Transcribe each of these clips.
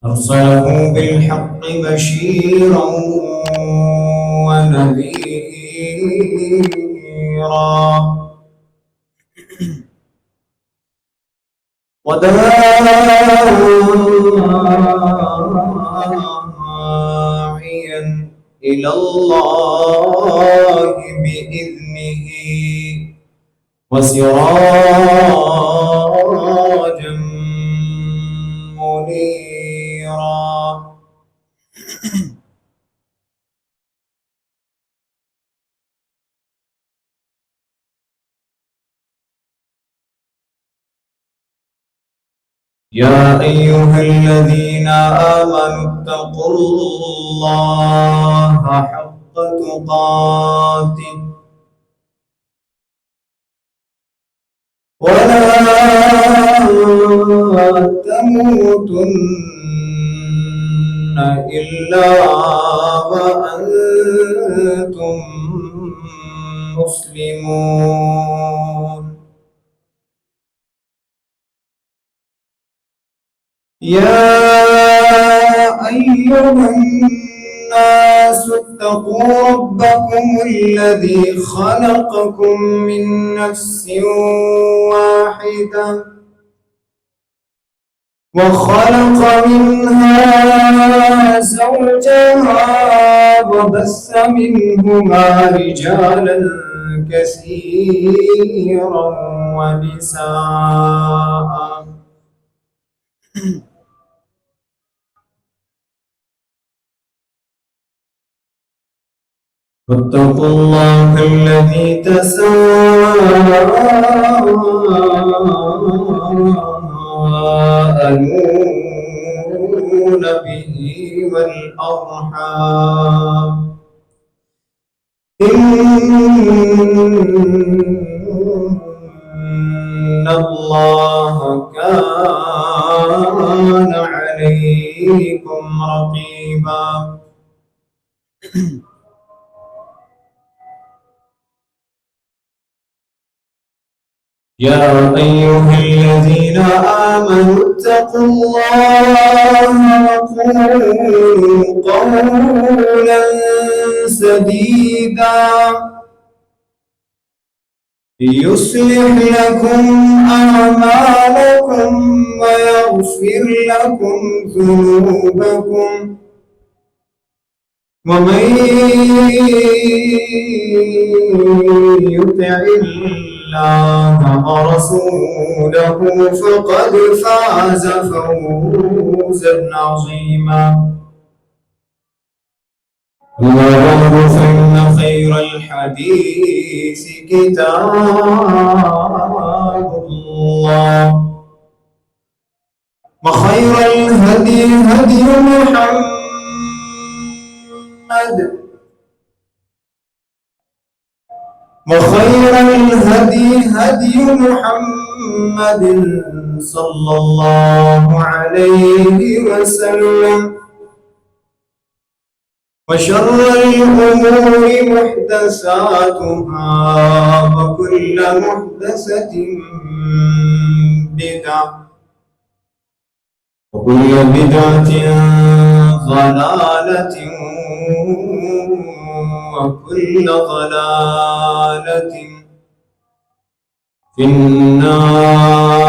أرسله بالحق بشيرا ونذيرا وداعيا إلى الله بإذنه وسراجا منيرا. يا أيها الذين آمنوا اتقوا الله حق تقاته ولا تموتن إلا وأنتم مسلمون. يا أيها الناس اتقوا ربكم الذي خلقكم من نفس واحدة وخلق منها زوجها وبث منهما رجالا كثيرا ونساء واتقوا الله الذي تساءلون به والأرحام إن الله كان عليكم رقيبا. يا أيها الذين آمنوا اتقوا الله وقولوا قولا سديدا يصلح لكم أعمالكم ويغفر لكم ذنوبكم ومن يطع الله ورسوله فقد فاز فوزا عظيما. وبعد فإن خير الحديث كتاب الله وخير الهدي هدي محمد وخير الهدي هدي محمد صلى الله عليه وسلم وشر الأمور محدثاتها وكل محدثة بدعة وكل بدعة ضلالة وكل ضلالة في النار.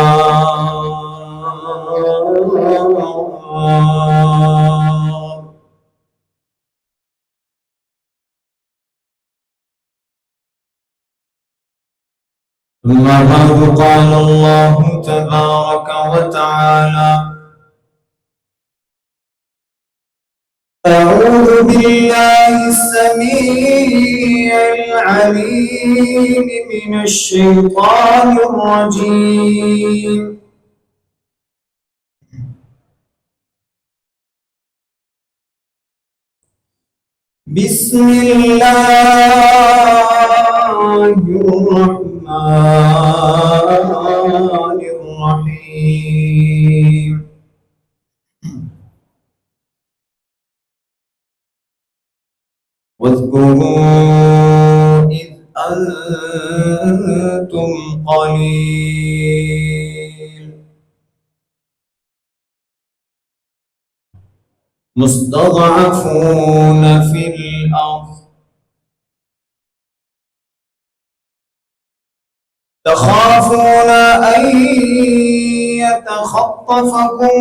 ثم بعد قال الله تبارك وتعالى: أعوذ بالله السميع العليم من الشيطان الرجيم. بسم الله الرحمن الرحيم. واذكروا إذ أنتم قليل مستضعفون في الأرض تخافون أن يتخطفكم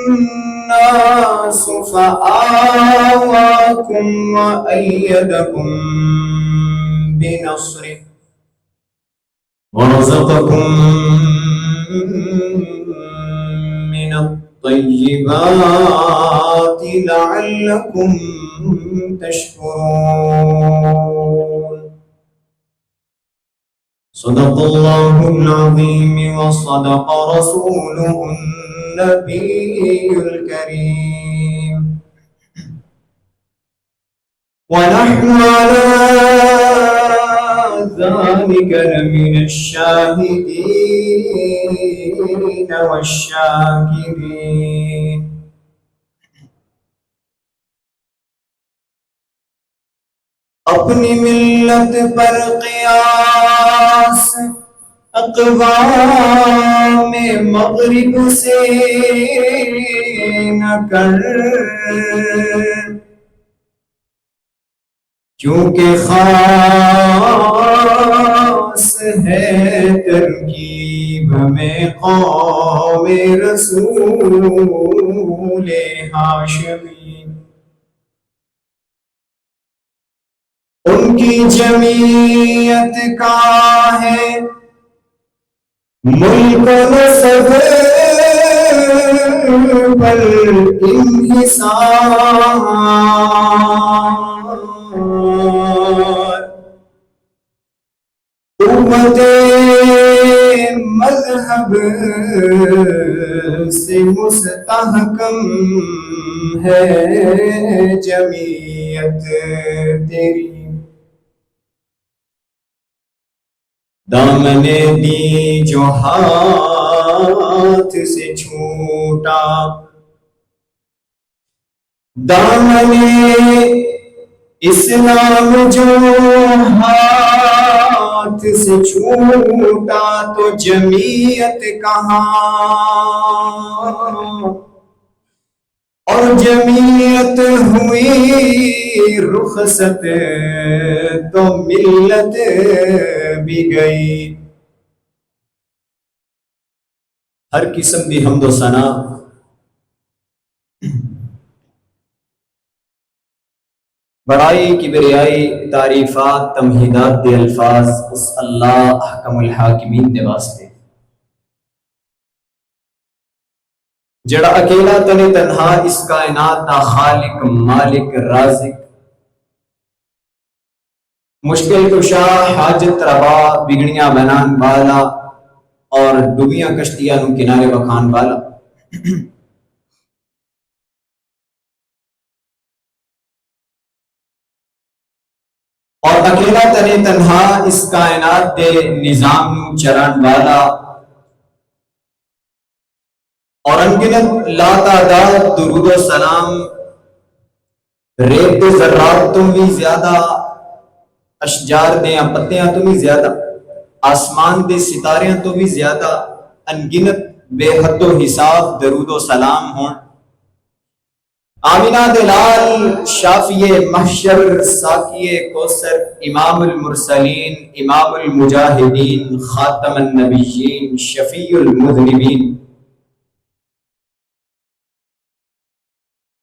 الناس فآواكم وأيدكم بنصره ورزقكم من الطيبات لعلكم تشكرون. صدق الله العظيم وصدق رسوله النبي الكريم ونحن على ذلك لمن الشاهدين والشاكرين. اپنی ملت پر قیاس اقوام مغرب سے نہ کر، کیونکہ خاص ہے ترکیب میں قوم رسول ہاشمی. ان کی جمعیت کا ہے ملک نسب پر انحصار، قوت مذہب سے مستحکم ہے جمعیت تیری. دامن دی جو ہاتھ سے چھوٹا، دامن اسلام جو ہاتھ سے چھوٹا تو جمعیت کہاں، اور جمعیت ہوئی رخصت تو ملت بھی گئی. ہر قسم دی حمد و ثنا بڑائی کبریائی تعریفات تمہیدات دے الفاظ اس اللہ احکم الحاکمین دے واسطے جڑا اکیلا تنے تنہا اس کائنات دا خالق مالک رازق مشکل کشا حاجت روا بگڑیاں بنان والا اور ڈوبیاں کشتیاں نو کنارے بکھان والا. اور اکیلا تنے تنہا اس کائنات دے نظام نو چران والا اور انگنت لا تعداد درود و سلام ریت دے ذرات تو بھی زیادہ، اشجار دے پتیاں تو بھی زیادہ، آسمان دے ستاریاں تو بھی زیادہ انگنت بے حد و حساب درود و سلام ہون آمینہ دلال شافی محشر ساقی کوثر امام المرسلین امام المجاہدین خاتم النبیین شفیع المذنبین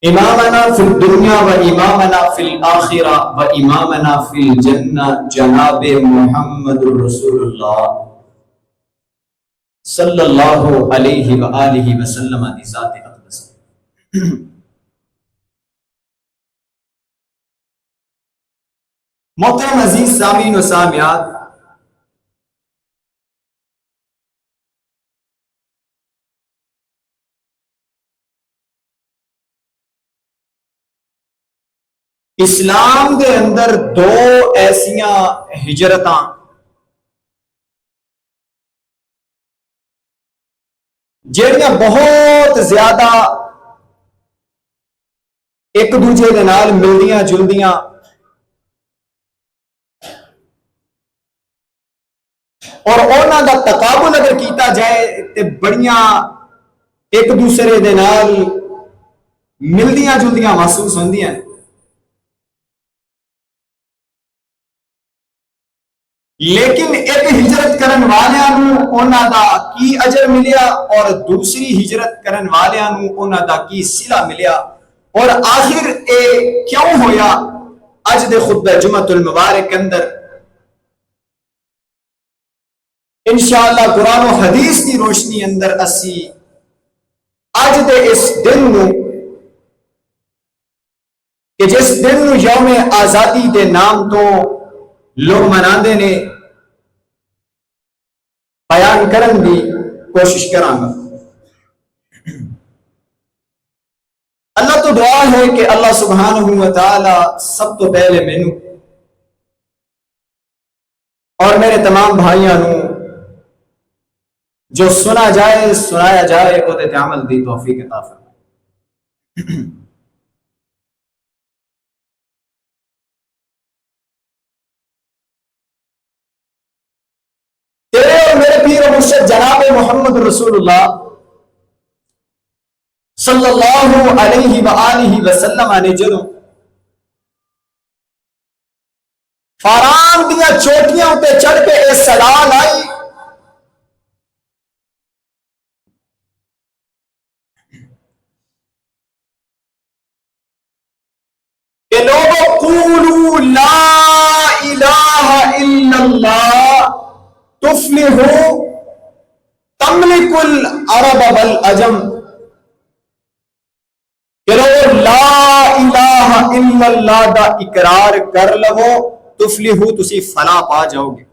امامنا فی الدنیا و امامنا فی الآخرہ و امامنا فی الجنہ جناب محمد رسول اللہ صلی اللہ علیہ وآلہ وسلم دی ذات اقدس. محترم عزیز سامعین و سامعات، اسلام دے اندر دو ایسیاں ہجرتاں جہاں بہت زیادہ ایک دوجے دے نال ملدیاں جلدیاں اور اونا دا تقابل اگر کیتا جائے تے بڑیاں ایک دوسرے دے نال ملدیاں جلدیاں محسوس ہوندیاں ہیں، لیکن ایک ہجرت کرن والیاں نو انہاں دا کی اجر ملیا اور دوسری ہجرت کرن والیاں نو انہاں دا کی صلہ ملیا، اور آخر اے کیوں ہویا؟ اج دے خطبہ جمعۃ المبارک کے اندر انشاءاللہ قرآن و حدیث کی روشنی اندر اسی اج دے اس دن نو کہ جس دن نو یوم آزادی دے نام تو لوگ مناندے نے بیان کرن دی کوشش کراں گا۔ اللہ تو دعا ہے کہ اللہ سبحانہ و تعالی سب تو پہلے مینوں اور میرے تمام بھائیاں نو جو سنا جائے سنایا جائے وہ تے عمل دی توفیق عطا فرمائے۔ تیرے اور میرے پیر و مرشد جناب محمد رسول اللہ صلی اللہ علیہ وآلہ وسلم نے جدوں فاران دیا چوٹیاں تے چڑھ کے اے صدا لائی کہ لوگوں قولوا لا الہ الا اللہ تفلحوا تملک العرب والعجم، کہ لوگوں لا الہ الا اللہ دا اقرار کر لو تفلحوا تسی فلاح پا جاؤ گے،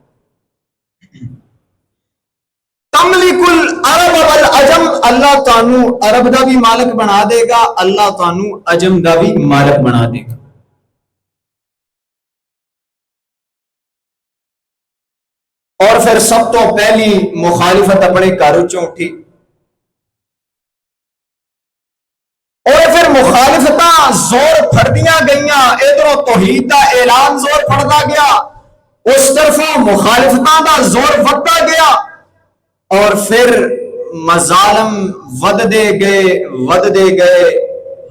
تملک العرب والعجم اللہ تانوں عرب دا بھی مالک بنا دے گا، اللہ تانوں عجم دا بھی مالک بنا دے گا۔ اور پھر سب تو پہلی مخالفت اپنے گھر چوں اٹھی، اور پھر مخالفتاں زور پھڑدیاں گئیاں، ادھروں توحید دا اعلان زور پھڑدا گیا، اس طرفوں مخالفتاں دا زور ودتا گیا، اور پھر مظالم وددے گئے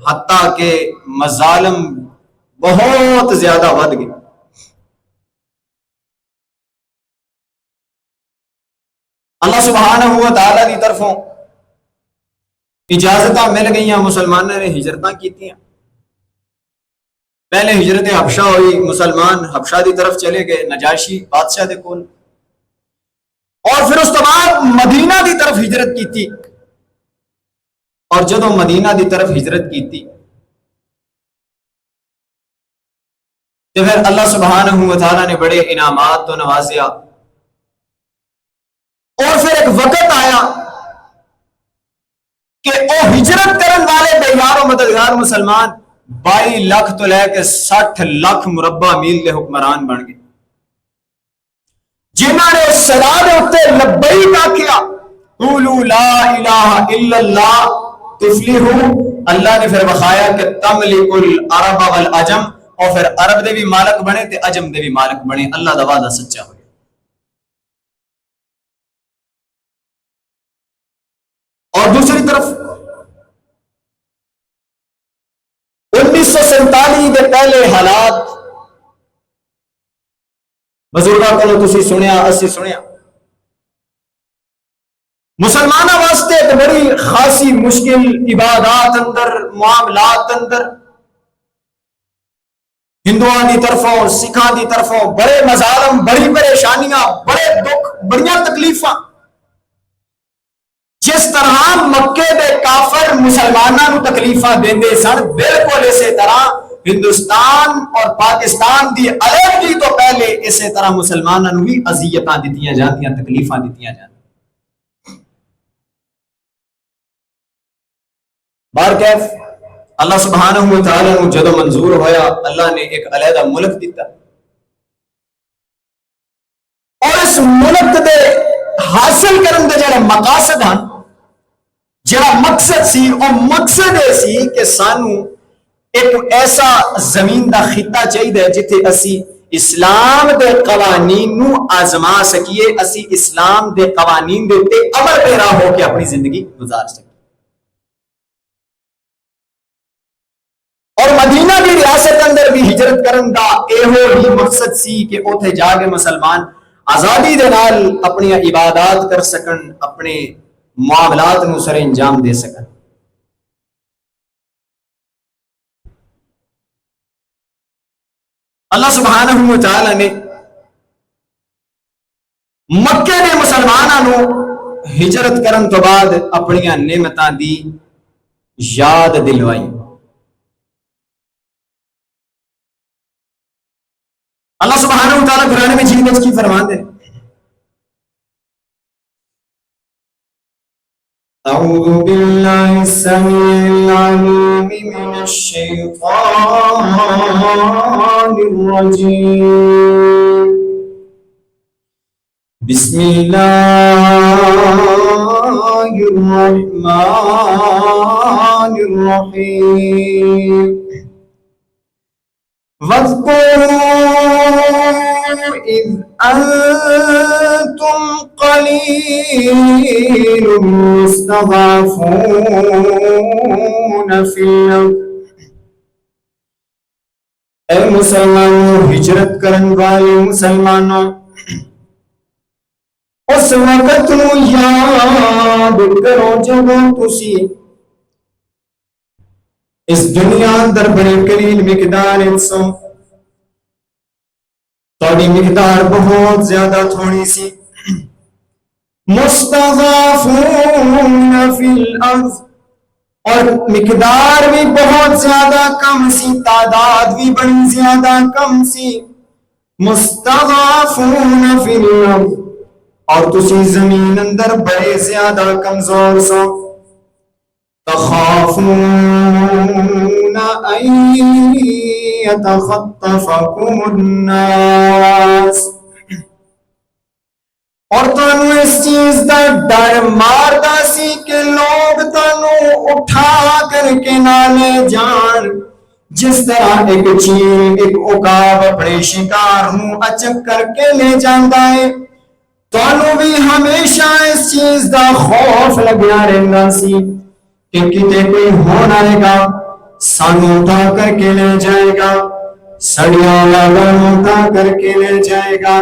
حتیٰ کہ مظالم بہت زیادہ ود گئے۔ اللہ سبحانہ و تعالیٰ دی طرفوں اجازتاں مل گئیاں، مسلمانوں نے ہجرتاں کیتیاں۔ پہلے ہجرت حبشہ ہوئی، مسلمان حبشہ دی طرف چلے گئے نجاشی بادشاہ دے کول، اور پھر اس کے بعد مدینہ دی طرف ہجرت کیتی، اور جدوں مدینہ دی طرف ہجرت کیتی تو پھر اللہ سبحانہ و تعالیٰ نے بڑے انعامات تو نوازیا، اور پھر ایک وقت آیا کہ وہ ہجرت کرن والے بے یار و مددگار مسلمان 22 لاکھ تو لے کے 60 لاکھ مربع میل کے حکمران بن گئے، جنہوں نے اس صدا دے اوتے لبیک آکھیا، قولوا لا الہ الا اللہ تفلحوا، اللہ نے پھر بخایا کہ تملک العرب والعجم، اور پھر عرب دے بھی مالک بنے تے عجم دے بھی مالک بنے، اللہ دا وعدہ سچا ہوئے۔ اور دوسری طرف 1947 کے پہلے حالات بزرگاں کو تسی سنیا، اسی سنیا، مسلمانوں واسطے ایک بڑی خاصی مشکل عبادات اندر، معاملات اندر، ہندوؤں کی طرفوں سکھاں کی طرفوں بڑے مظالم، بڑی پریشانیاں، بڑے دکھ، بڑیاں تکلیفاں، جس طرح مکے دے کافر مسلمانوں کو تکلیفاں دیندے سن، بالکل اسی طرح ہندوستان اور پاکستان دی علیحدگی تو پہلے اسی طرح مسلمانوں بھی اذیتاں دتیاں جاندیاں، تکلیفاں دتیاں جاندیاں۔ بار کیف اللہ سبحانہ و تعالیٰ نے جدو منظور ہویا، اللہ نے ایک علیحدہ ملک دیتا، اور اس ملک دے حاصل کرن دے جڑے مقاصد ہیں، جڑا مقصد سی، اور مقصد یہ سی کہ سانو ایک ایسا زمین دا خطہ چاہیے جتھے اسی اسلام دے قوانین نو آزما سکیے، اسی اسلام دے قوانین دے تے عمل پیرا ہو کے اپنی زندگی گزار سکیے۔ والی ریاست اندر بھی ہجرت کرن دا ایہو ہی مقصد سی کہ اوتھے جا کے مسلمان آزادی دے نال اپنی عبادات کر سکن، اپنے معاملات نو سر انجام دے سکن۔ اللہ سبحانہ و تعالی نے مکے نے مسلمانوں نو ہجرت کرن تو بعد اپنی نعمتاں دی یاد دلوائی۔ اللہ سبحانہ و تعالی قرآن مجید میں کی فرماتے ہیں، اعوذ باللہ السمیع العلیم من الشیطان الرجیم، بسم اللہ الرحمن الرحیم، وَاذْكُرُوا إِذْ أَنْتُمْ قَلِيلٌ مُسْتَضْعَفُونَ فِي الْأَرْضِ، اے مسلمانوں، ہجرت کرن والے مسلمانوں، اس وقت نو یاد کرو جب تسی اس دنیا اندر بڑے قلیل مقدار انسان، تھوڑی مقدار بہت زیادہ تھوڑی سی، مستضعفون فی الارض، اور مقدار بھی بہت زیادہ کم سی، تعداد بھی بڑی زیادہ کم سی، مستضعفون فی الارض، اور تسی زمین اندر بڑے زیادہ کمزور سو، تخافون ان يتخطفكم الناس، اور تانوں اس چیز دا ڈر ماردا سی کہ لوگ تانوں اٹھا کر کے نہ لے جان، جس طرح ایک چیل ایک عقاب اپنے شکار نوں اچک کر کے لے جاندا ہے، تانوں بھی ہمیشہ اس چیز دا خوف لگیا رہندا سی کہ کتے کوئی ہون آئے گا، سانوں اٹھا کر کے لے جائے گا، سڑیاں لاغانوں اٹھا کر کے لے جائے گا،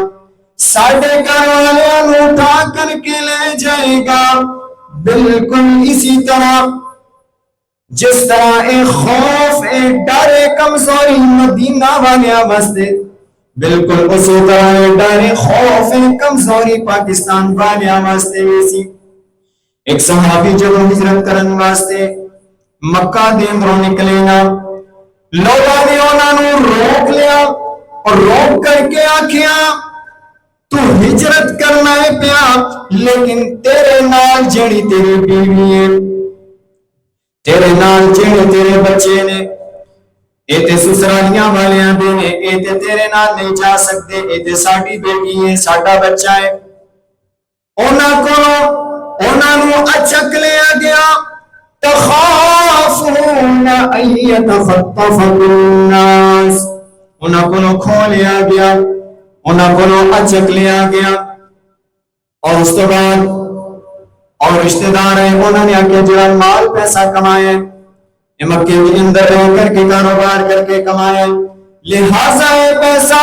ساڑھے گھر والیاں اٹھا کر کے لے جائے گا۔ بالکل اسی طرح جس طرح ایک خوف ایک ڈر ایک کمزوری مدینہ والیاں واسطے، بالکل اسی طرح ایک ڈر ایک خوف ایک کمزوری پاکستان والیاں واسطے بھی سی۔ ایک صحابی جب ہجرت کرن واسطے مکہ دے اندروں نکلے نا، لوگوں نے انہاں نوں روک لیا اور روک کر کے آکھیا تو ہجرت کرنا ہے پیا، لیکن تیرے نال جڑی تیری بیوی ہے، تیرے نال جڑے تیرے بچے نے، اے تے سسرالیاں والیاں دے نے، اے تے تیرے نال نہیں جا سکتے، اے تے ساڈی بیٹی ہے، ساڈا بچہ ہے۔ انہاں نوں اچک لیا گیا، تخافون ان يتخطفكم الناس، انہاں کو کھو لیا گیا، انہاں کو اچک لیا گیا، اور اس کے بعد اور رشتہ دار ہیں انہوں نے آکے جڑا مال پیسہ کمایا ہے، مکے کے اندر رہ کر کے کاروبار کر کے کمایا ہے، لہذا یہ پیسہ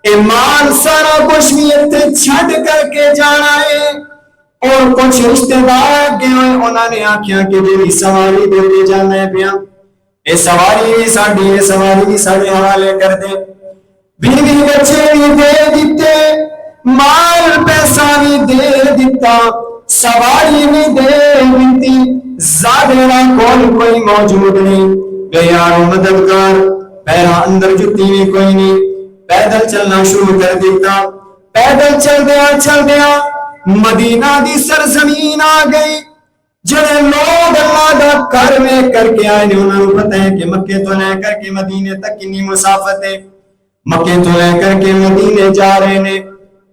یہ مال سارا کچھ بھی اتنے چھڈ کر کے جانا ہے۔ اور کچھ رشتہ دار آگے ہوئے انہوں نے آکھیا کہ جی سواری دیتے جانا ہے پیا، یہ سواری بھی ساڑی، یہ سواری بھی ساڑے حوالے کر دے، بیوی بچے بھی دے دیتے، مال پیسہ بھی دے دیتا، سواری بھی دے دیتی، زادرہ کوئی موجود نہیں، بیار مددگار، پیرا اندر جتی بھی کوئی نہیں، پیدل چلنا شروع کر دیتا، پیدل چل دیا مدینہ دی سرزمین آ گئی، جنہیں لوگ اللہ دا کر میں کر کے آئے نے، انہوں نے پتہ ہے کہ مکے تو لے کر کے مدینے تک کنی مسافت ہے، مکے تو لے کر کے مدینے جا رہے نے،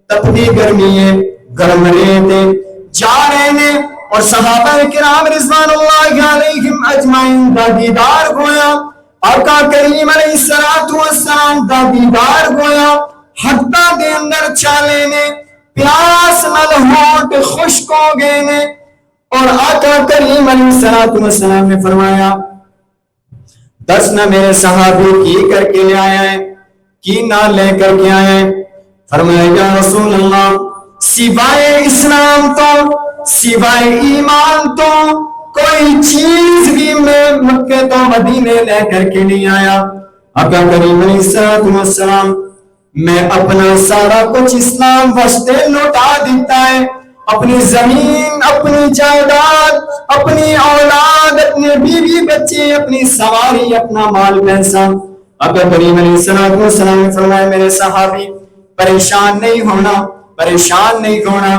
تپتی گرمی ہے، گرم ریتے جا رہے نے، اور صحابہ کرام رضوان اللہ علیہم اجمعین دا دیدار گویا، آقا کریم علیہ السلام دا دیدار گویا، حتہ دے اندر چالے نے، پیاس نل ہونٹ خشک ہو گئے نے، اور آقا کریم علیہ السلام نے فرمایا دسنا میرے صحابی کی کر کے لے آیا ہے کی نہ لے کر کے آیا ہے؟ فرمایا یا رسول اللہ سوائے اسلام تو سوائے ایمان تو کوئی چیز بھی میں مکے تو مدینے لے کر کے نہیں آیا. آقا کریم علیہ السلام میں اپنا سارا کچھ اسلام واسطے لوٹا دیتا ہے، اپنی زمین، اپنی جائیداد، اپنی اولاد، اپنے بیوی بچے، اپنی سواری، اپنا مال پیسہ. آقا کریم علیہ السلام نے فرمایا میرے صحابی پریشان نہیں ہونا، پریشان نہیں ہونا.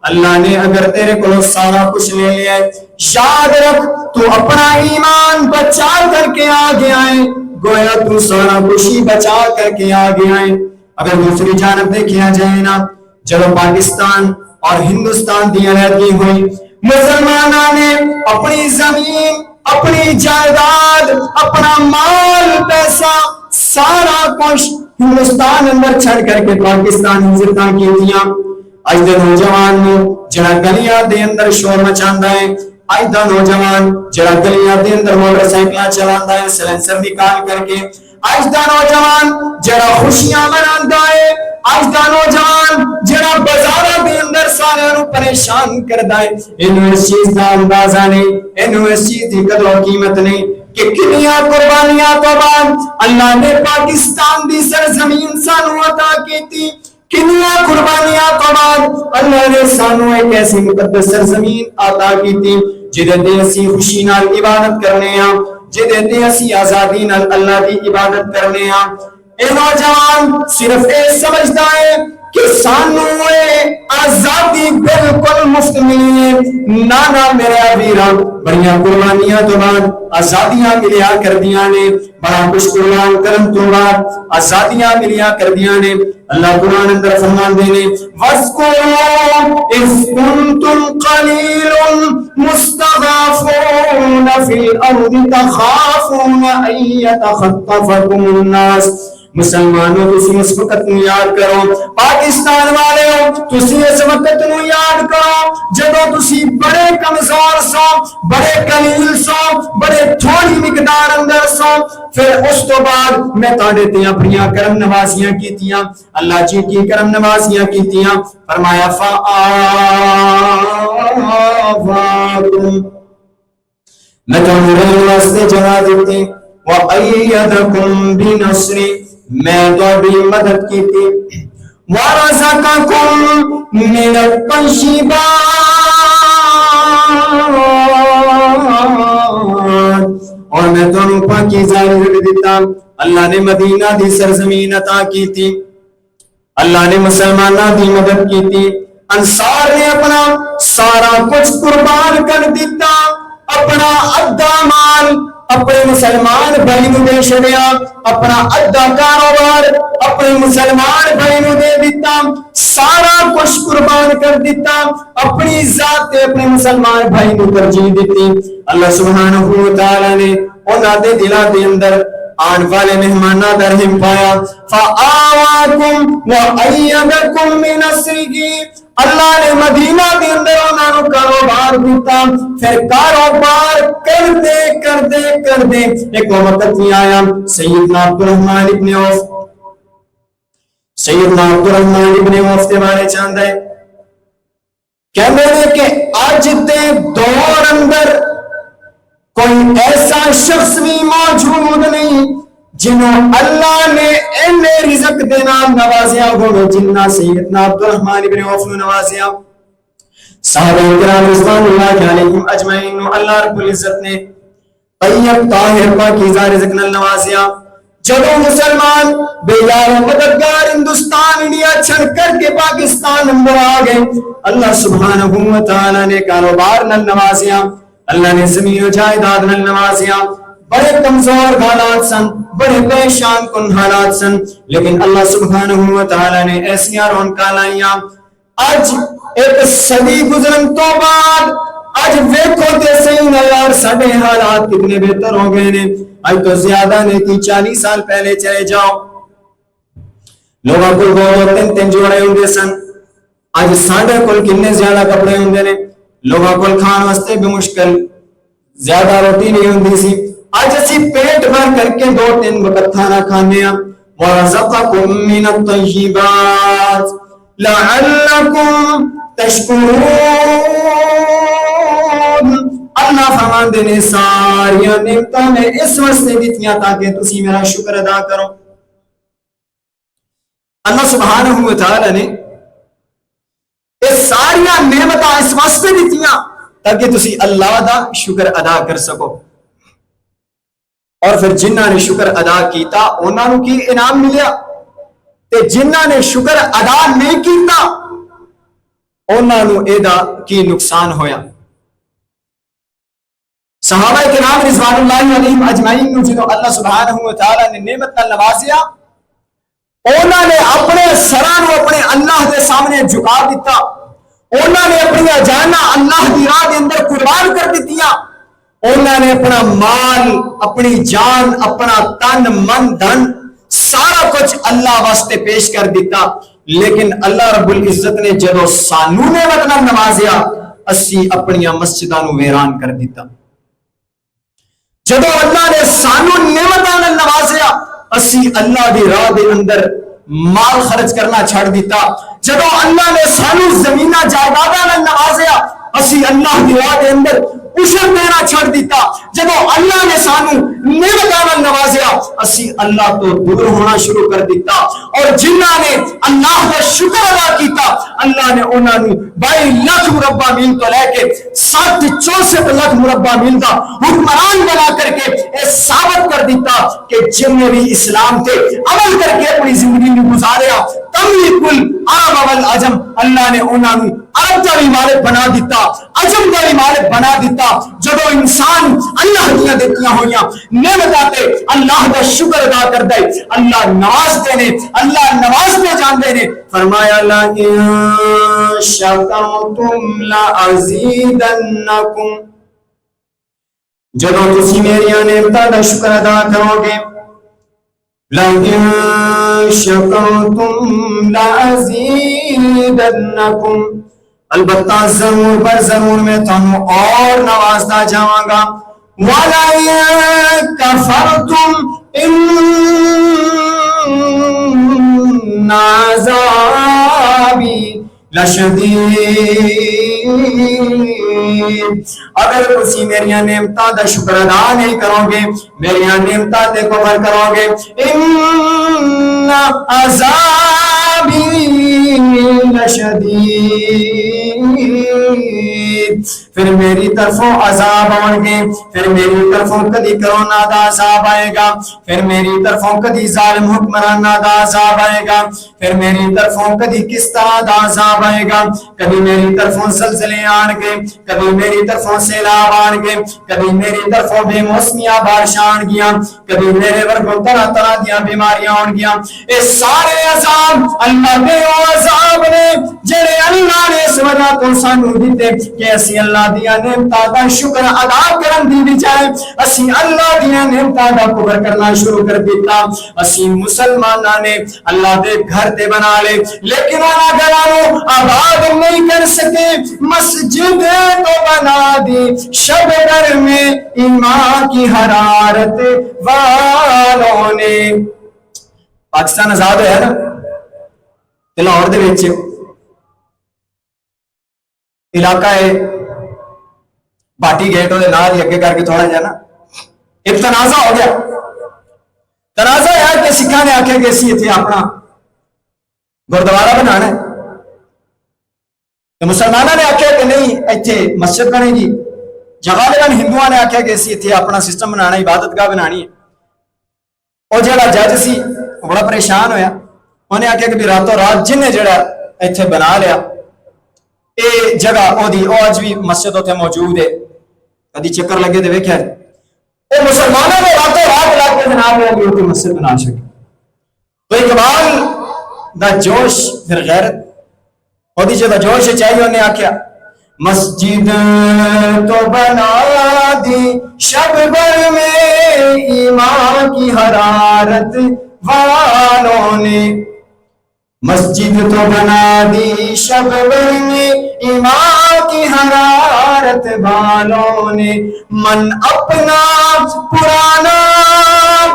اللہ نے اگر تیرے کو سارا کچھ لے لیا ہے، یاد رکھ تو اپنا ایمان بچا کر کے آگے آئے، گویا تو سارا کچھ ہی بچا کر کے آگے آئے. اگر دوسری جانب دیکھا جائے نا، جب پاکستان اور ہندوستان کی علیحدگی ہوئی، مسلمانوں نے اپنی زمین، اپنی جائیداد، اپنا مال پیسہ سارا کچھ ہندوستان اندر چھڑ کر کے پاکستان ہندوستان کی دیا. اج دے نوجوان نو جڑا گلیاں دے اندر شور مچاندا ہے، اج دا نوجوان جڑا گلیاں دے اندر موٹر سائیکلاں چلاندا ہے سلنسر نکال کر کے، اج دا نوجوان جڑا خوشیاں مناندا ہے، اج دا نوجوان جڑا بازاراں دے اندر سارے نو پریشان کردا ہے، اینوں اس چیز دا اندازہ نہیں، اینوں اس چیز دی قدر و قیمت نہیں کہ کتنیاں قربانیاں تو بعد اللہ نے پاکستان دی سرزمین سانو عطا کیتی، کنیاں قربانیاں تو بعد اللہ نے سانو ایک ایسی مقدس سرزمین عطا کیتی جدے تے اسی خوشی نال عبادت کرنے ہاں، جدے تے اسی آزادی نال اللہ دی عبادت کرنے ہاں. اے نوجوان صرف اے سمجھدا ہے کہ سانو آزادی بالکل مفت ملی ہے. نانا میرے ویراں بڑیاں قربانیاں تو بعد آزادیاں ملیا کردیاں نے، بڑا کچھ قربان کرن تو بعد آزادیاں ملیا کردیاں نے. اللہ قرآن اندر فرمان دینے وَاذْكُرُوا إِذْ كُنْتُمْ قَلِيلٌ مُسْتَضْعَفُونَ فِي الْأَرْضِ تَخَافُونَ أَن يَتَخَطَّفَكُمُ النَّاسُ. مسلمانوں تسی اس وقت نو یاد کرو، پاکستان والے ہو تسی اس وقت نو یاد کرو جدو تسی بڑے کمزور سو، بڑے قلیل سو، بڑے تھوڑی مقدار اندر سو، پھر اس تو بعد میں تاڑے تے اپنی کرم نوازیاں کیتیاں. اللہ جی کی کرم نوازیاں کیتیاں، فرمایا فَآوَاكُمْ میں تمہیں واسطے جگہ دیتی، وَأَيَّدَكُمْ بِنَصْرِ میں تمہیں مدد کیتی، وَرَزَقَكُمْ مِنَ الطَّيِّبَاتِ اور میں تمہیں پاکیزہ رزق دیتا. اللہ نے مدینہ دی سرزمین عطا کی تھی، اللہ نے مسلمانہ دی مدد کی تھی. انصار نے اپنا سارا کچھ قربان کر دیتا، اپنا ادھا مال اپنے مسلمان بھائی نو دے چھڑیا، اپنا ادھا کاروبار اپنے مسلمان بھائی نو دے دیتا، سارا کچھ قربان کر دیتا، اپنی ذات اپنے مسلمان بھائی نو ترجیح دیتی. اللہ سبحانہ و تعالی نے انہاں دے دلاں دے اندر آن والے مہمانہ در ہم پایا. فَآوَاكُمْ وَأَيَّدَكُمْ بِنَصْرِهِ اللہ نے مدینہ کے اندر انہوں نے کاروبار دیتا. پھر کاروبار کرتے کرتے کرتے ایک وقت نہیں آیا سیدنا عبدالرحمن ابن عوف، سیدنا عبدالرحمن ابن عوف کے بارے چاند ہے کہتے ہیں کہ آج تے دور اندر کوئی ایسا شخص بھی موجود نہیں جنہوں اللہ نے اے رزق دینا نوازیا ہو جنہ سیدنا عبدالرحمن ابن عوف نے نوازیا. صحابہ کرام رضوان اللہ علیہم اجمعین اللہ رب العزت نے طیب طاہر پاکیزہ رزق نال نوازیا. جدو مسلمان بے یار مددگار ہندوستان انڈیا چھڑ کر کے پاکستان اندر آ گئے، اللہ سبحانہ و تعالی نے کاروبار نال نوازیا، اللہ نے زمین و جائیداد نال نوازیا. بڑے کمزور حالات سن، بڑے پریشان کن حالات سن، لیکن اللہ سبحانہ و تعالی نے ایسیاں رونقاں لائیاں. آج ایک صدی گزرن تو بعد آج ویکھو تے صحیح نہ یار ساڈے حالات کتنے بہتر ہو گئے نے. آج تو زیادہ نہیں تھی 40 سال پہلے چلے جاؤ، لوگوں کو تین تین جوڑے ہوندے سن، آج ساڈے کول کتنے زیادہ کپڑے ہوندے نے، لوگوں کو کھان واسطے بھی مشکل، زیادہ روٹی نہیں ہوندی سی. اج اسی پیٹ بھر کر کے 2-3 وقت کھانا کھانے ہیں. وَرَزَقَكُم مِّنَ الطَّيِّبَاتِ لَعَلَّكُمْ تَشْكُرُونَ. اللہ فرماندے نے ساری نعمتاں میں اس واسطے دتیاں تاکہ تسی میرا شکر ادا کرو. اللہ سبحانہ و تعالی نے یہ ساری نعمتاں اس واسطے دتیاں تاکہ تسی اللہ دا شکر ادا کر سکو. اور پھر جنہاں نے شکر ادا کیتا انہاں نوں کی انعام ملیا تے جنہاں نے شکر ادا نہیں کیتا انہاں نوں ایدا کی نقصان ہویا. صحابہ کرام رضوان اللہ علیہم اجمعین نوں جدوں اللہ سبحانہ و تعالی نے نعمت نال نوازیا انہاں نے اپنے سراں نوں اپنے اللہ دے سامنے جھکا دیتا. انہاں نے اپنی جاناں اللہ دی راہ دے اندر قربان کر دتیاں. انہاں نے اپنا مال اپنی جان اپنا تن من دھن سارا کچھ اللہ واسطے پیش کر دیتا. لیکن اللہ رب العزت نے جدو سانو نعمت نال نوازیا اسی اپنی مسجداں نوں ویران کر دیتا. جدو اللہ نے سانو نعمت نال نوازیا اسی اللہ دی راہ دے اندر مال خرچ کرنا چھڑ دیتا. جدو اللہ نے سانو زمیناں جائیداداں نال نوازیا اسی اللہ دی راہ دے اندر عشر دینا چھڑ دیتا. جب اللہ نے سانو نعمتاں نال نوازیا اسی اللہ تو دور ہونا شروع کر دیتا. اور جنہاں نے اللہ کا شکر ادا کیتا اللہ نے انہاں نوں 22 لاکھ مربع میل تو لے کے 64 لاکھ مربع میل دا حکمران بنا کر کے یہ ثابت کر دیتا کہ جن نے بھی اسلام تے عمل کر کے اپنی زندگی میں گزاریا تملک العرب والعجم اللہ نے انہاں نوں عرب دا بھی مالک بنا دیتا عجم دا بھی مالک بنا دیتا. جدو انسان اللہ دیا دیتیاں ہوئیاں نعمتاں تے اللہ دا شکر ادا کر دے اللہ نواز دے نے اللہ نواز دے جان دے نے. فرمایا لَئِن شَكَرْتُمْ لَأَزِيدَنَّكُمْ. جدو تسی میری نعمتاں دا شکر ادا کرو گے لَئِن شَكَرْتُمْ لَأَزِيدَنَّكُمْ البتہ ضرور بر ضرور میں تم اور نوازتا جاواں گا. وَلَئِن كَفَرْتُمْ إِنَّ عَذَابِي لَشَدِيدٌ. اگر تسی میری نعمتاں دا شکر ادا نہیں کرو گے میری نعمتاں تے کفر کرو گے إِنَّ عَذَابِي لَشَدِيدٌ. پھر میری طرفوں عذاب آؤں گے پھر میری طرفوں کدی کرونا دا عذاب آئے گا پھر میری طرفوں کدی ظالم حکمرانہ دا عذاب آئے گا پھر میری طرفوں کدی کس طرح دا عذاب آئے گا. کبھی میری طرفوں زلزلے آن گے کبھی میری طرفوں سیلاب آن گے کبھی میری طرفوں بے موسمیاں بارشاں آن گیاں کبھی میرے ورگوں طرح طرح دیاں بیماریاں آن گیاں. اے سارے عذاب اللہ دے عذاب نے جڑے اللہ نے اس وجہ تو سانو دیتے کہ اسی اللہ دیا نعمتاں دا شکر ادا کرن دی بجائے اسی اللہ دیا نعمتاں دا کفر کرنا شروع کر دیتا. اسی مسلماناں نے اللہ دے گھر تے بنا لے لیکن انہاں گھراں نوں آباد نہیں کر سکے. مسجد تو بنا دی شب در میں ایمان کی حرارت والوں نے. پاکستان آزاد ہوا نا لاہور دے وچ علاقہ ہے باٹی گیٹ وہ اگے کر کے تھوڑا جا نا ایک تنازع ہو گیا. تنازع ہے کہ سکھاں نے آخیا کہ اسی اتنے اپنا گردوارا بنانا ہے تو مسلمانوں نے آخیا کہ نہیں اتنے مسجد بنے گی. جگہ ہندوؤں نے آخیا کہ اسی اتنے اپنا سسٹم بنانا عبادت گاہ بنانی ہے. وہ جڑا جج سی بڑا پریشان ہویا انہیں آخیا کہ راتوں رات جن نے جڑا اتنے بنا لیا یہ جگہ وہ اج بھی مسجد اتنے موجود ہے کدی چکر لگے تو ویکھیا وہ مسلمانوں نے راتوں رات لا کے جناب نے مسجد بنا سکے. تو اقبال دا جوش پھر غیرت وہ جگہ جوش چاہیے انہیں آخیا مسجد تو بنا دی شب بھر میں ایمان کی حرارت والوں نے. مسجد تو بنا دی شب بھر میں ایمان کی حرارت والوں نے. من اپنا پرانا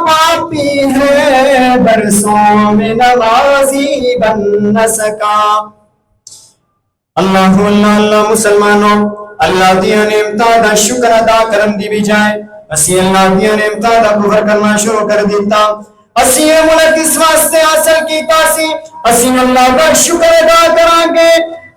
پاپی ہے، برسوں میں نوازی بن نہ سکا۔ اللہ اللہ اللہ مسلمانوں، اللہ دیا نعمتاں دا شکر ادا کرن دی بجائے اسی اللہ دیا نعمتاں دا کفر کرنا شروع کر دیتا۔ اسی یہ ملک اس واسطے حاصل کیتا سی، اسی اللہ دا شکر ادا کران گے،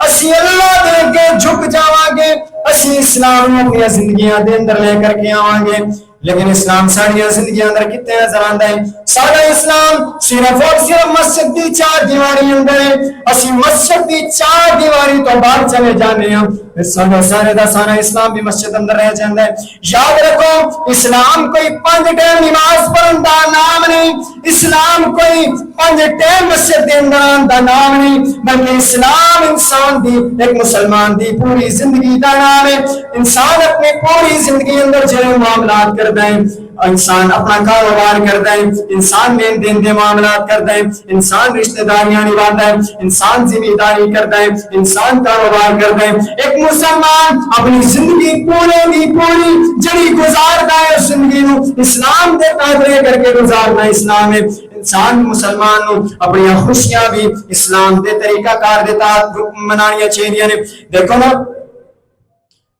اسی اللہ دے کے جھک جاواں گے، اسی اسلام کو اپنی زندگیاں دے اندر لے کر کے آواں گے۔ لیکن اسلام ساری زندگی اندر کتنے نظر آندا ہے؟ سارا اسلام صرف اور صرف مسجد دی چار دیواری اندر ہے۔ اسی مسجد دی چار دیواری تو باہر چلے جانے ہیں، پھر سارے دا سارا اسلام بھی مسجد اندر رہ جاندا ہے۔ یاد رکھو، اسلام کوئی 5 ٹائم نماز پڑھن دا نام نہیں، اسلام کوئی 5 ٹائم مسجد دے اندر آن دا نام نہیں، بلکہ اسلام انسان دی، ایک مسلمان دی پوری زندگی دا نام ہے۔ انسان اپنی پوری زندگی اندر جڑے معاملات کر انسان اپنا کاروبار کرتا ہے، انسان لین دین دے معاملات کرتا ہے، انسان رشتہ داریاں نبھاتا ہے، انسان ذمہ داری کرتا ہے، انسان کاروبار کرتا ہے۔ ایک مسلمان اپنی زندگی پوری جڑی گزارتا ہے، اس زندگی نو اسلام دے قابل کر کے گزارنا اسلام ہے۔ انسان مسلمان نو اپنی خوشیاں بھی اسلام دے طریقہ کار دے تحت منانیاں چاہیے نے۔ دیکھو نا،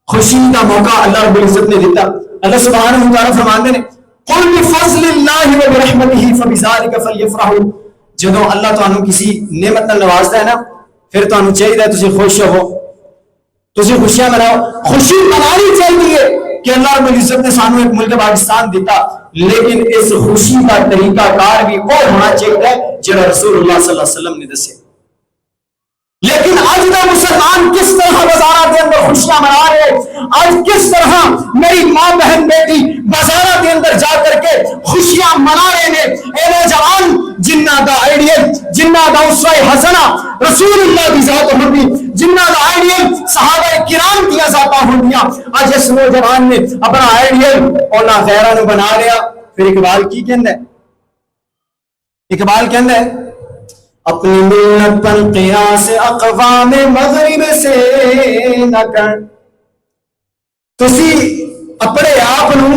خوشی کا موقع اللہ رب العزت نے دیتا۔ اللہ سبحانہ و تعالیٰ فرماتے ہیں قل بفضل اللہ وبرحمتہ فبذلک فلیفرحوا۔ جدو اللہ تانوں کسی نعمت نال نوازتا ہے نا، پھر تانوں چاہیے تسی خوش ہو، تسی خوشیاں مناؤ۔ خوشی منانی چاہیے کہ اللہ رب العزت نے سانوں ایک ملک پاکستان دیتا، لیکن اس خوشی کا طریقہ کار بھی وہ ہونا چاہیے جڑا رسول اللہ صلی اللہ علیہ وسلم نے دسے۔ لیکن آج کا مسلمان کس طرح بازارات کے اندر خوشیاں منا رہے، آج کس طرح میری ماں بہن بیٹی بازارات کے اندر جا کر کے خوشیاں منا رہے ہیں۔ اے نوجوان، جنہ دا آئیڈیل، جنہ دا اسوہ حسنہ رسول اللہ کی ذات ہوندی، جنہ دا آئیڈیل صحابہ کرام کی ذات ہوندیاں، آج اس نوجوان نے اپنا آئیڈیل اونا غیرہ نو بنا لیا۔ پھر اقبال کی کہندا ہے، اقبال کہندا ہے اپنی ملت پر قیاس اقوام مغرب سے نہ کر۔ تسی اپنے آپ نو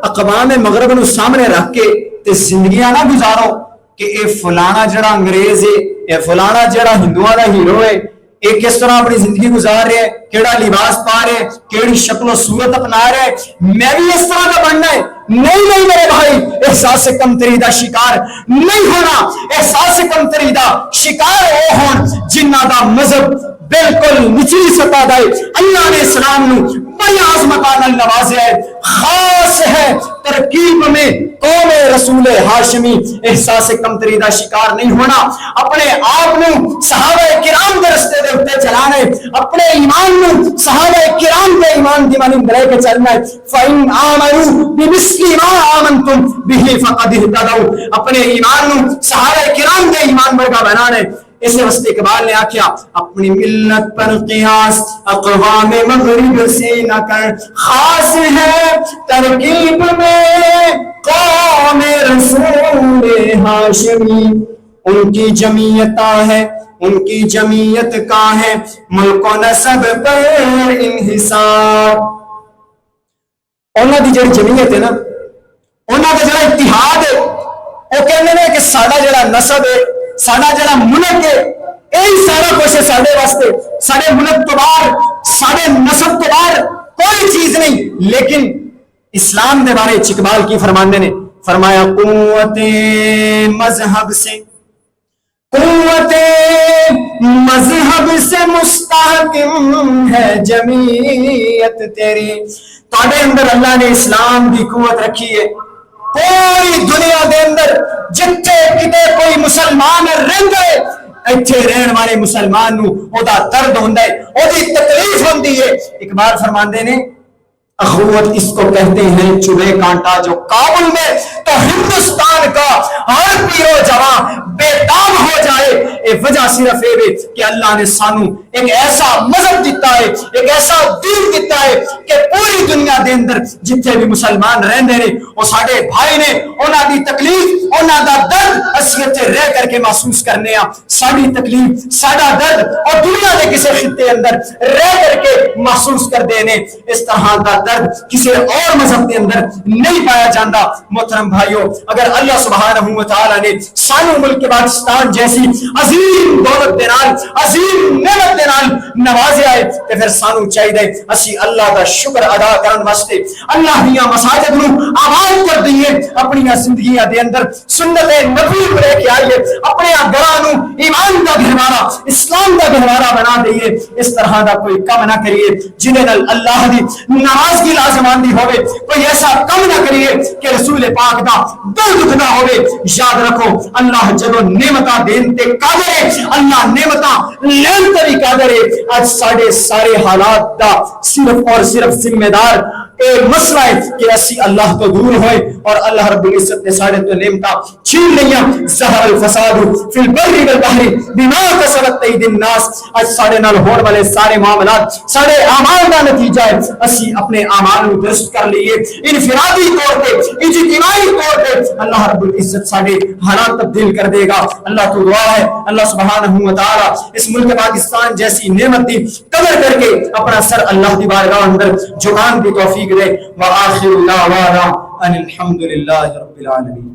اقوام مغرب نو سامنے رکھ کے تے زندگیاں نہ گزارو کہ اے فلانا جڑا انگریز ہے، اے فلانا جڑا ہندوؤں دا ہیرو ہے، اے کس طرح اپنی زندگی گزار رہے ہیں، کیڑا لباس پا رہے ہیں، کیڑی شکل و صورت اپنا رہے ہیں، میں بھی اس طرح کا بننا ہے۔ نہیں میرے بھائی، احساس کمتری دا شکار نہیں ہونا۔ احساس کمتری دا شکار وہ ہون جنہ دا مذہب بالکل نچلی سطح دا ہے۔ اللہ نے اسلام نو بڑی عظمتاں نوازیا ہے، خاص ہے ترکیب میں قوم رسول ہاشمی۔ احساس کمتری دا شکار نہیں ہونا، اپنے آپ نو صحابہ کرام دے رستے دے اوپر چلانا ہے، اپنے ایمان نو صحابہ کرام دے ایمان دی مانند لے کے چلنا ہے۔ فَإِنْ آمَنُوا بِمِثْلِ مَا آمَنْتُمْ بِهِ فَقَدِ اهْتَدَوْا۔ اپنے ایمان نو صحابہ کرام دے ایمان ورگا بنانا ہے۔ اس واسطے اقبال نے آکھیا اپنی ملت پر قیاس اقوام مغرب سے نہ کر، خاص ہے ترکیب میں قوم رسول ہاشمی۔ ان کی جمعیتاں ہے، ان کی جمعیت کا ہے ملک و نسب پر انحصار۔ انہاں دی جڑی جمعیت ہے نا، انہاں دا جڑا اتحاد ہے، وہ کہندے نے کہ ساڈا جڑا نسب ہے، ساڈا جڑا ملک ہے، یہی سارا کچھ ہے ساڈے واسطے۔ ساڈے ملک تو باہر، ساڈے نسب تو باہر کوئی چیز نہیں۔ لیکن اسلام دے بارے اقبال کی فرماندے نے فرمایا قوت مذہب سے، قوت مذہب سے مستحکم ہے جمعیت تیری۔ تواڈے اندر اللہ نے اسلام کی قوت رکھی ہے۔ پوری دنیا دے اندر جتھے کتے کوئی مسلمان رہندا ہے، ایتھے رہن والے مسلمان نو او دا درد ہوندا ہے، او دی تکلیف ہوندی ہے۔ اقبال فرماندے نے اخوت اس کو کہتے ہیں چبھے کانٹا جو کابل میں تو ہندوستان کا ہر پیر و جوان بےتاب ہو جائے. اے وجہ صرف اے کہ اللہ نے سانو ایک ایسا مذہب دیتا ہے, ایک ایسا دین دیتا ہے کہ پوری دنیا دے اندر جتنے بھی مسلمان رہندے نے وہ ساڈے بھائی نے, انہاں دی تکلیف انہاں دا درد اسی تے رہ کر کے محسوس کرنے ہاں. ساری تکلیف ساڈا درد اور دنیا دے کسی خطے اندر رہ کر کے محسوس کر دینے. اس طرح کا درد کسی اور مذہب کے اندر نہیں پایا جاتا. محترم بھائیو, اگر اللہ سبحانہ و تعالی نے سانو ملک پاکستان جیسی عظیم دولت دے نال, عظیم نعمت دے نال نوازیا ہے تے پھر سانو چاہیے اسی اللہ دا شکر ادا کرن واسطے اللہ دیاں مساجد نو آباد کر دئیے, اپنی زندگیاں دے اندر سنت نبی لے کے آئیے, اپنے گھراں نو ایمان دا گہوارا, اسلام دا گہوارا بنا دئیے. اس طرح دا کوئی کم نہ کریے جنہیں نال اللہ دی ناراضگی لازم آندی ہوئے. کوئی ایسا کم نہ کریے کہ رسول پاک دا دل دکھنا ہوئے. یاد رکھو اللہ جدو نعمتاں دین تے قادر ہے, اللہ نعمتاں لین تے بھی قادر ہے. آج سارے حالات دا صرف اور صرف ذمہ دار ایک مسئلہ ہے کہ اسی اللہ تو دور ہوئے اور اللہ رب العزت نے سارے تو نعمتاں چھین لیا. ظہر الفساد فی البر والبحر بما کسبت ایدی الناس. آج سارے نال ہون والے سارے معاملات سارے اعمال کا نتیجہ ہے اسی اپنے اعمال کو درست کر لیے. انفرادی طور پہ اجتماعی طور پہ اللہ رب العزت سارے حالات تبدیل کر دے گا. اللہ تو دعا ہے اللہ سبحانہ و تعالی اس ملک پاکستان جیسی نعمت کی قدر کر کے اپنا سر اللہ کی بارگاہ اندر جھکان کی توفیق دے. وآخر دعوانا ان الحمد للہ رب العالمین.